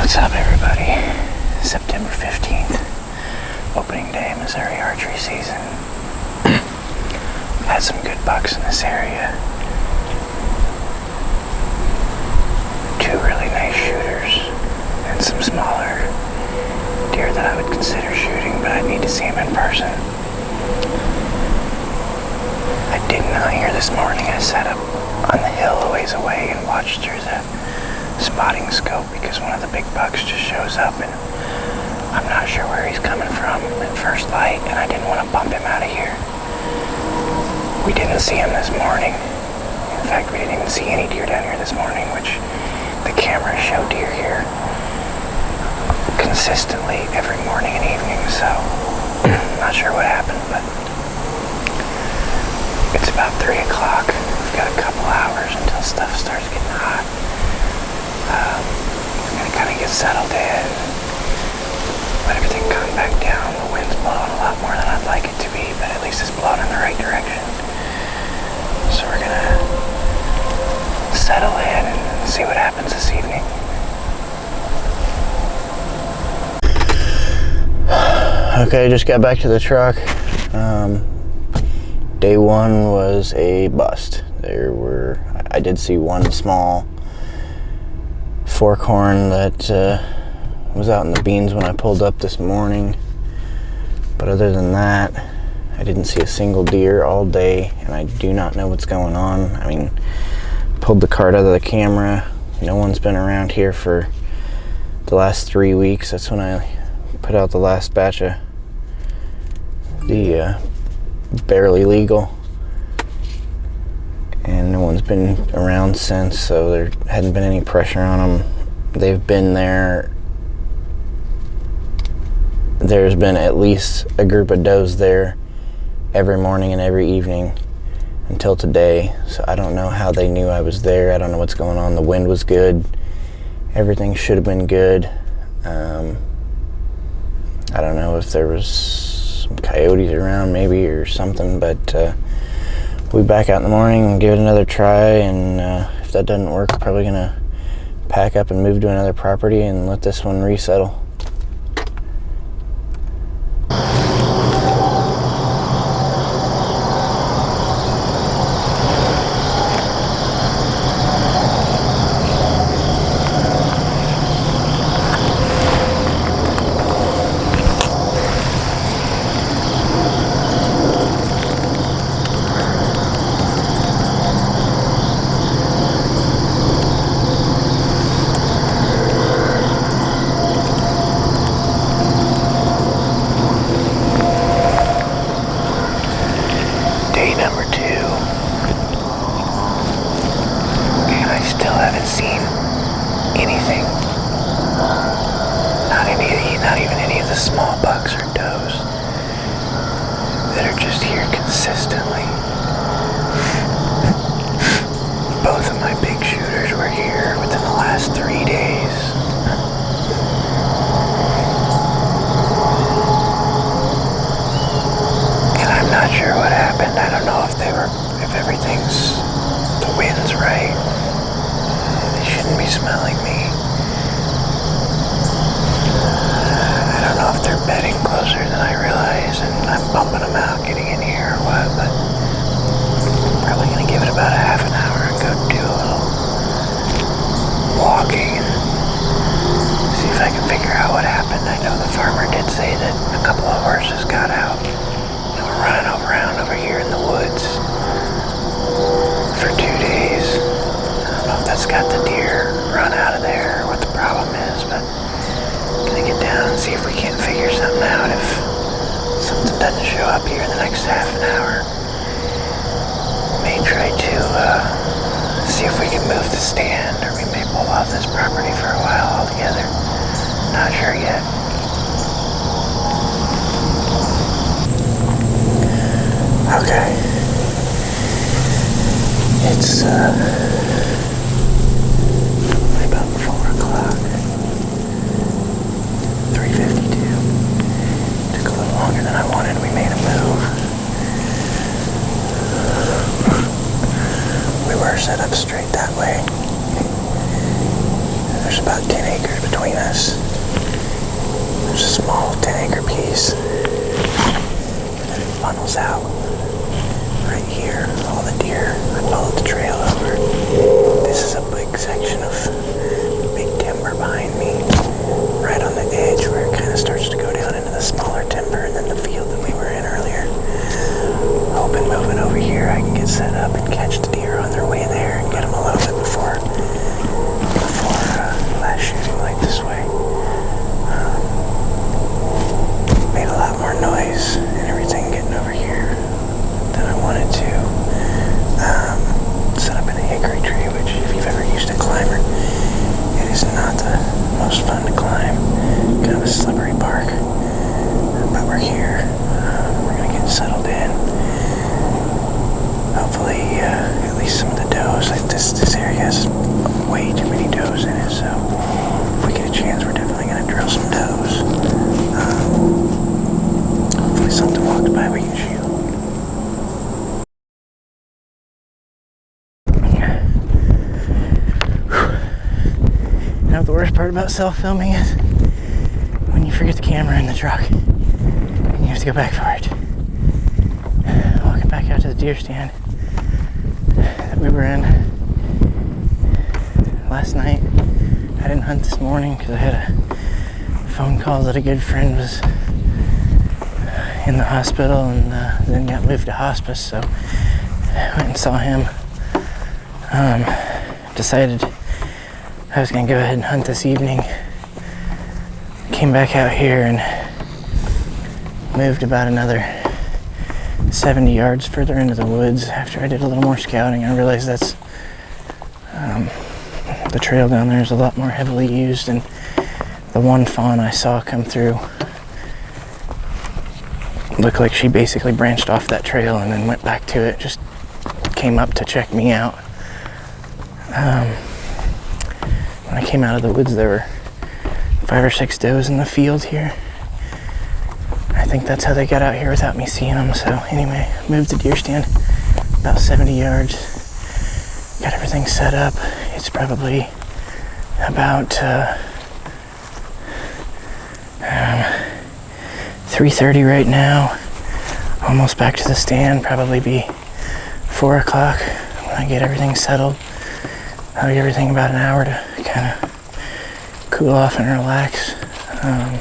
What's up, everybody? September 15th, opening day, Missouri archery season. Had some good bucks in this area. Two really nice shooters and some smaller deer that I would consider shooting, but I need to see them in person. I did not hear this morning. I sat up on the hill a ways away and watched through the spotting scope because one of the big bucks just shows up and I'm not sure where he's coming from at first light, and I didn't want to bump him out of here. We didn't see him this morning. In fact, we didn't even see any deer down here this morning, which the cameras show deer here consistently every morning and evening, so I'm not sure what happened, but it's about 3 o'clock. We've got a couple hours until stuff starts getting hot. We're going to kind of get settled in, let everything calm back down. The wind's blowing a lot more than I'd like it to be, but at least it's blowing in the right direction. So we're going to settle in and see what happens this evening. Okay, just got back to the truck. Day one was a bust. I did see one small fork horn that was out in the beans when I pulled up this morning, but other than that I didn't see a single deer all day, and I do not know what's going on. I mean, pulled the card out of the camera. No one's been around here for the last 3 weeks. That's when I put out the last batch of the barely legal, and no one's been around since, so there hadn't been any pressure on them. They've been there. There's been at least a group of does there every morning and every evening until today, so I don't know how they knew I was there. I don't know what's going on. The wind was good. Everything should have been good. I don't know if there was some coyotes around maybe or something, but we'll be back out in the morning and give it another try, and if that doesn't work, we're probably gonna pack up and move to another property and let this one resettle. Number 2, and I still haven't seen anything. Not even any of the small bucks or does that are just here consistently. Both of my big shooters were here within the last 3 days. I'm not sure what happened. I don't know if the wind's right. They shouldn't be smelling me. I don't know if they're bedding closer than I realize and I'm bumping them out getting in here or what, but I'm probably going to give it about a half an hour and go do a little walking and see if I can figure out what happened. I know the farmer did say that a couple of horses got out. Running around over here in the woods for 2 days. I don't know if that's got the deer run out of there or what the problem is, but I'm gonna get down and see if we can't figure something out if something doesn't show up here in the next half an hour. May try to see if we can move the stand, or we may pull off this property for a while altogether. Not sure yet. Okay, it's about 4 o'clock, 3:52. Took a little longer than I wanted. We made a move. We were set up straight that way. There's about 10 acres between between us. There's a small 10-acre piece, and then it funnels out right here. All the deer, I followed the trail over. This is a big section of big timber behind me, right on the edge where it kind of starts to go down into the smaller timber and then the field that we were in earlier. Hoping moving over here I can get set up and catch the deer on their way there and get them a little bit before last shooting light this way. Made a lot more noise and everything getting over here than I wanted to. Set up in a hickory tree, which if you've ever used a climber, it is not the most fun to climb. Kind of a slippery bark. But we're here. We're going to get settled in. Hopefully, at least some of the does. Like this area has way too many does in it, so if we get a chance, we're definitely going to drill some does. Hopefully something walks by we can shoot. You know what the worst part about self-filming is? When you forget the camera in the truck and you have to go back for it. Walking back out to the deer stand that we were in last night. I didn't hunt this morning because I had a phone call that a good friend was in the hospital and then got moved to hospice, so I went and saw him. Decided I was going to go ahead and hunt this evening. Came back out here and moved about another 70 yards further into the woods. After I did a little more scouting, I realized that's the trail down there is a lot more heavily used, and the one fawn I saw come through looked like she basically branched off that trail and then went back to it, just came up to check me out. When I came out of the woods, there were 5 or 6 does in the field here. I think that's how they got out here without me seeing them. So anyway, moved the deer stand about 70 yards. Got everything set up. It's probably about 3:30 right now. Almost back to the stand. Probably be 4 o'clock when I get everything settled. I'll give everything about an hour to kind of cool off and relax. And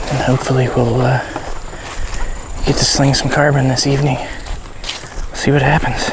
then hopefully we'll get to sling some carbon this evening. See what happens.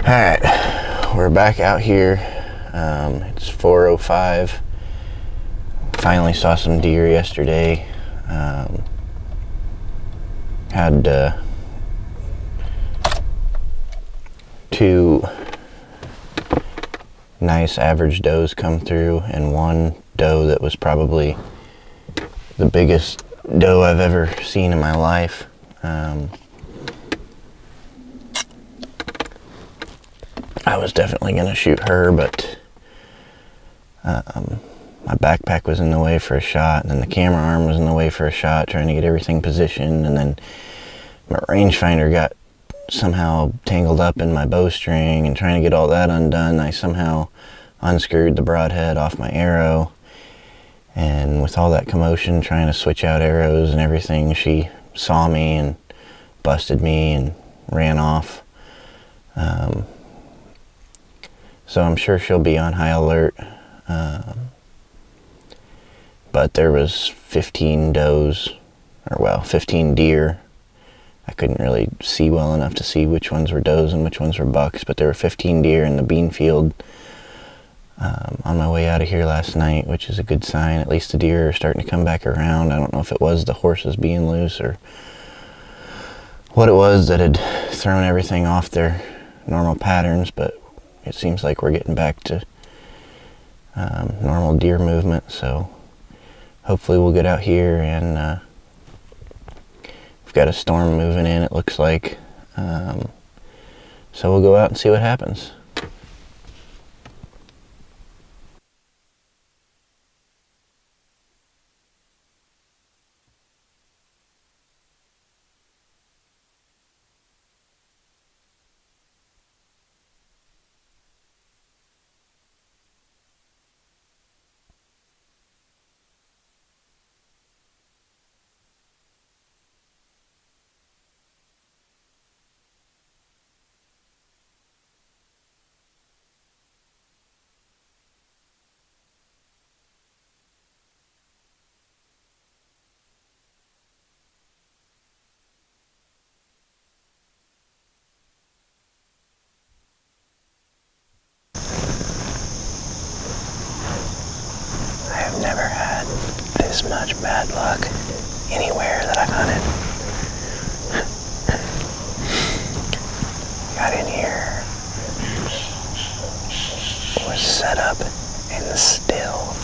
Alright, we're back out here. It's 4:05. Finally saw some deer yesterday. Had two nice average does come through, and one doe that was probably the biggest doe I've ever seen in my life. I was definitely going to shoot her, but my backpack was in the way for a shot, and then the camera arm was in the way for a shot, trying to get everything positioned, and then my rangefinder got somehow tangled up in my bowstring, and trying to get all that undone, I somehow unscrewed the broadhead off my arrow, and with all that commotion trying to switch out arrows and everything, she saw me and busted me and ran off. So I'm sure she'll be on high alert. But there was 15 does, or well, 15 deer. I couldn't really see well enough to see which ones were does and which ones were bucks, but there were 15 deer in the bean field on my way out of here last night, which is a good sign. At least the deer are starting to come back around. I don't know if it was the horses being loose or what it was that had thrown everything off their normal patterns, but it seems like we're getting back to normal deer movement, so hopefully we'll get out here, and we've got a storm moving in, it looks like, so we'll go out and see what happens. I've never had this much bad luck anywhere that I hunted. Got in here, was set up in the still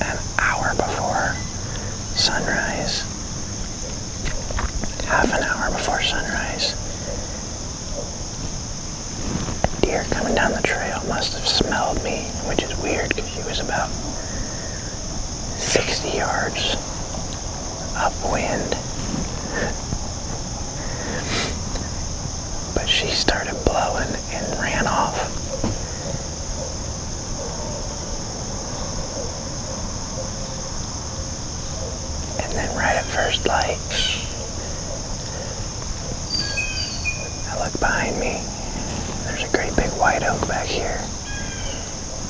an hour before sunrise, half an hour before sunrise. A deer coming down the trail must have smelled me, which is weird because she was about 60 yards upwind. But she started blowing and ran off. And then right at first light, I look behind me. There's a great big white oak back here.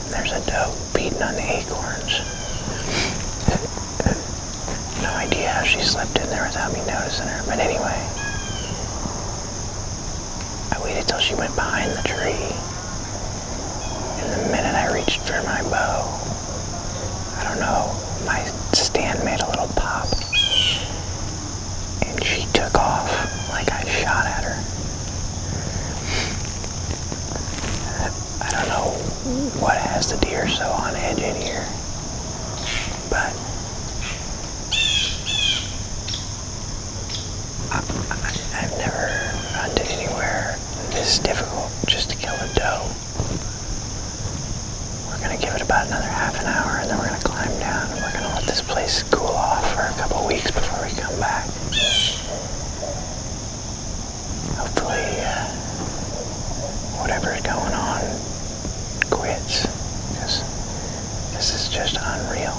And there's a doe beating on the acorns. No idea how she slipped in there without me noticing her, but anyway, I waited till she went behind the tree, and the minute I reached for my bow, I don't know, my stand made a little pop, and she took off like I shot at her. I don't know what has the deer so on edge in here, but I've never hunted anywhere this difficult just to kill a doe. We're going to give it about another half an hour, and then we're going to climb down, and we're going to let this place cool off for a couple weeks before we come back. Hopefully, whatever's going on quits, because this is just unreal.